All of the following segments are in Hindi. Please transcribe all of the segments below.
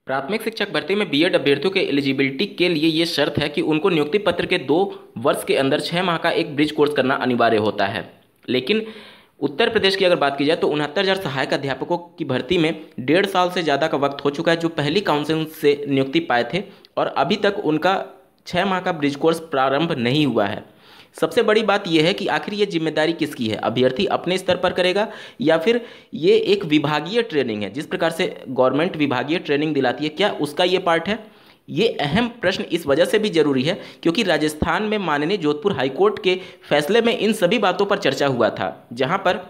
प्राथमिक शिक्षक भर्ती में बीएड अभ्यर्थियों के एलिजिबिलिटी के लिए ये शर्त है कि उनको नियुक्ति पत्र के 2 वर्ष के अंदर 6 माह का एक ब्रिज कोर्स करना अनिवार्य होता है। लेकिन उत्तर प्रदेश की अगर बात की जाए तो 69,000 सहायक अध्यापकों की भर्ती में 1.5 साल से ज़्यादा का वक्त हो चुका है, जो पहली काउंसिलिंग से नियुक्ति पाए थे, और अभी तक उनका 6 माह का ब्रिज कोर्स प्रारंभ नहीं हुआ है। सबसे बड़ी बात यह है कि आखिर ये जिम्मेदारी किसकी है? अभ्यर्थी अपने स्तर पर करेगा या फिर ये एक विभागीय ट्रेनिंग है, जिस प्रकार से गवर्नमेंट विभागीय ट्रेनिंग दिलाती है, क्या उसका ये पार्ट है? ये अहम प्रश्न इस वजह से भी जरूरी है क्योंकि राजस्थान में माननीय जोधपुर हाईकोर्ट के फैसले में इन सभी बातों पर चर्चा हुआ था, जहां पर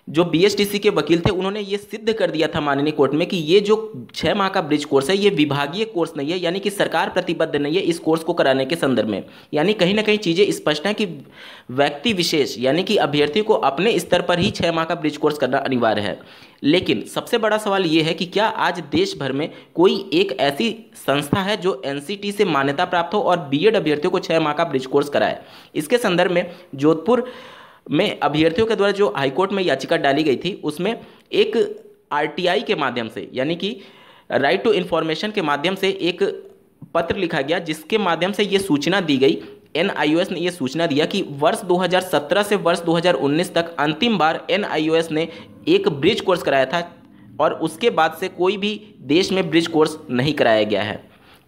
जो बीएसटीसी के वकील थे उन्होंने ये सिद्ध कर दिया था माननीय कोर्ट में कि ये जो 6 माह का ब्रिज कोर्स है ये विभागीय कोर्स नहीं है, यानी कि सरकार प्रतिबद्ध नहीं है इस कोर्स को कराने के संदर्भ में। यानी कहीं ना कहीं चीज़ें स्पष्ट हैं कि व्यक्ति विशेष यानी कि अभ्यर्थी को अपने स्तर पर ही 6 माह का ब्रिज कोर्स करना अनिवार्य है। लेकिन सबसे बड़ा सवाल ये है कि क्या आज देश भर में कोई एक ऐसी संस्था है जो एनसीटी से मान्यता प्राप्त हो और बीएड अभ्यर्थियों को 6 माह का ब्रिज कोर्स कराए? इसके संदर्भ में जोधपुर में अभ्यर्थियों के द्वारा जो हाईकोर्ट में याचिका डाली गई थी उसमें एक आरटीआई के माध्यम से यानी कि राइट टू इन्फॉर्मेशन के माध्यम से एक पत्र लिखा गया, जिसके माध्यम से ये सूचना दी गई। एनआईओएस ने ये सूचना दिया कि वर्ष 2017 से वर्ष 2019 तक अंतिम बार एनआईओएस ने एक ब्रिज कोर्स कराया था और उसके बाद से कोई भी देश में ब्रिज कोर्स नहीं कराया गया है।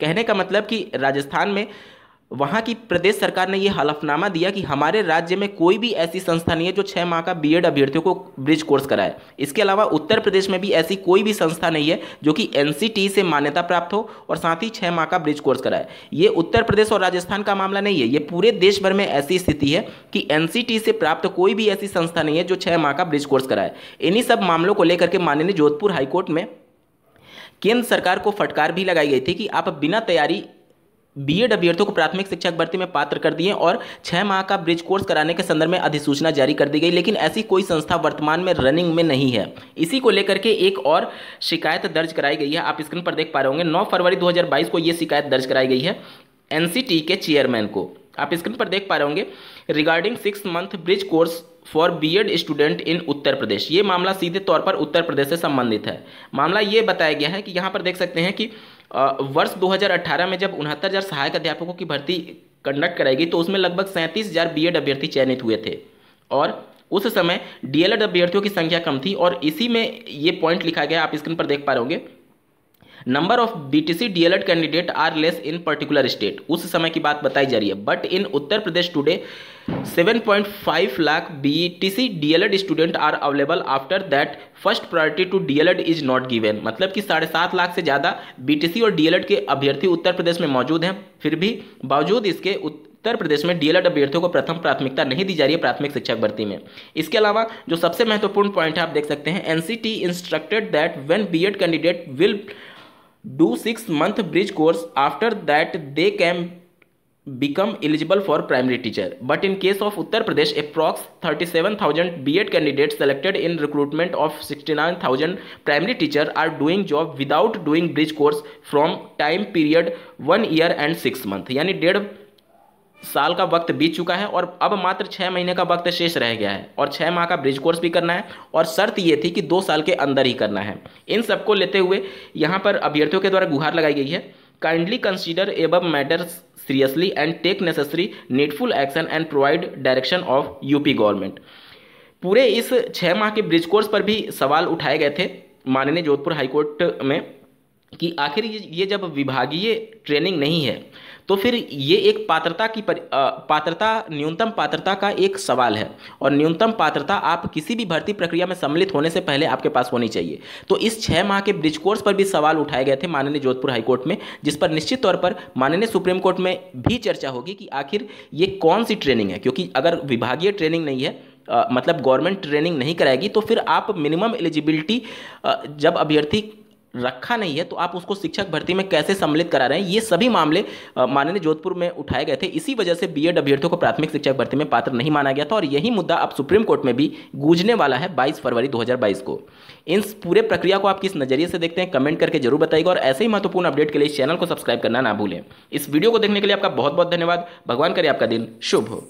कहने का मतलब कि राजस्थान में वहाँ की प्रदेश सरकार ने यह हलफनामा दिया कि हमारे राज्य में कोई भी ऐसी संस्था नहीं है जो 6 माह का बीएड अभ्यर्थियों को ब्रिज कोर्स कराए। इसके अलावा उत्तर प्रदेश में भी ऐसी कोई भी संस्था नहीं है जो कि एनसीटी से मान्यता प्राप्त हो और साथ ही 6 माह का ब्रिज कोर्स कराए। ये उत्तर प्रदेश और राजस्थान का मामला नहीं है, ये पूरे देश भर में ऐसी स्थिति है कि एनसीटी से प्राप्त कोई भी ऐसी संस्था नहीं है जो 6 माह का ब्रिज कोर्स कराए। इन्हीं सब मामलों को लेकर के माननीय जोधपुर हाईकोर्ट में केंद्र सरकार को फटकार भी लगाई गई थी कि आप बिना तैयारी बीएड अभ्यर्थियों को प्राथमिक शिक्षक भर्ती में पात्र कर दिए और 6 माह का ब्रिज कोर्स कराने के संदर्भ में अधिसूचना जारी कर दी गई, लेकिन ऐसी कोई संस्था वर्तमान में रनिंग में नहीं है। इसी को लेकर के एक और शिकायत दर्ज कराई गई है, आप स्क्रीन पर देख पा रहे होंगे। 9 फरवरी 2022 को यह शिकायत दर्ज कराई गई है एनसीटी के चेयरमैन को, आप स्क्रीन पर देख पा रहे होंगे। Regarding 6 month bridge course for BEd student in Uttar Pradesh, ये मामला सीधे तौर पर उत्तर प्रदेश से संबंधित है। मामला ये बताया गया है कि यहाँ पर देख सकते हैं कि वर्ष 2018 में जब 69,000 सहायक अध्यापकों की भर्ती कंडक्ट कराई गई तो उसमें लगभग 37,000 बीएड अभ्यर्थी चयनित हुए थे और उस समय डीएलएड अभ्यर्थियों की संख्या कम थी। और इसी में ये पॉइंट लिखा गया, आप स्क्रीन पर देख पा रहे होंगे। Number of BTC DElEd candidate are less in particular state, उस समय की बात बताई जा रही है। But in Uttar Pradesh today 7.5 lakh BTC DElEd student are available after that first priority to DElEd is not given. मतलब कि 7.5 लाख से ज़्यादा बीटीसी और डीएलएड के अभ्यर्थी उत्तर प्रदेश में मौजूद हैं, फिर भी बावजूद इसके उत्तर प्रदेश में डीएलएड अभ्यर्थियों को प्रथम प्राथमिकता नहीं दी जा रही है प्राथमिक शिक्षक भर्ती में। इसके अलावा जो सबसे महत्वपूर्ण पॉइंट है आप देख सकते हैं, NCT instructed that when BEd candidate will do 6 month bridge course after that they can become eligible for primary teacher, but in case of Uttar Pradesh approx 37,000 B.Ed candidates selected in recruitment of 69,000 primary teacher are doing job without doing bridge course from time period 1 year and 6 month, यानी 1.5 साल का वक्त बीत चुका है और अब मात्र 6 महीने का वक्त शेष रह गया है और 6 माह का ब्रिज कोर्स भी करना है और शर्त ये थी कि 2 साल के अंदर ही करना है। इन सबको लेते हुए यहाँ पर अभ्यर्थियों के द्वारा गुहार लगाई गई है, kindly consider above matters seriously and take necessary needful action and provide direction of UP government. पूरे इस 6 माह के ब्रिज कोर्स पर भी सवाल उठाए गए थे माननीय जोधपुर हाईकोर्ट में कि आखिर ये जब विभागीय ट्रेनिंग नहीं है तो फिर ये एक पात्रता न्यूनतम पात्रता का एक सवाल है और न्यूनतम पात्रता आप किसी भी भर्ती प्रक्रिया में सम्मिलित होने से पहले आपके पास होनी चाहिए। तो इस 6 माह के ब्रिज कोर्स पर भी सवाल उठाए गए थे माननीय जोधपुर हाईकोर्ट में, जिस पर निश्चित तौर पर माननीय सुप्रीम कोर्ट में भी चर्चा होगी कि आखिर ये कौन सी ट्रेनिंग है, क्योंकि अगर विभागीय ट्रेनिंग नहीं है मतलब गवर्नमेंट ट्रेनिंग नहीं कराएगी तो फिर आप मिनिमम एलिजिबिलिटी जब अभ्यर्थी रखा नहीं है तो आप उसको शिक्षक भर्ती में कैसे सम्मिलित करा रहे हैं। ये सभी मामले माननीय जोधपुर में उठाए गए थे, इसी वजह से बीएड अभ्यर्थियों को प्राथमिक शिक्षक भर्ती में पात्र नहीं माना गया था और यही मुद्दा अब सुप्रीम कोर्ट में भी गूंजने वाला है 22 फरवरी 2022 को। इन पूरे प्रक्रिया को आप किस नजरिए से देखते हैं कमेंट करके जरूर बताइएगा और ऐसे ही महत्वपूर्ण अपडेट के लिए इस चैनल को सब्सक्राइब करना ना भूलें। इस वीडियो को देखने के लिए आपका बहुत बहुत धन्यवाद। भगवान करे आपका दिन शुभ हो।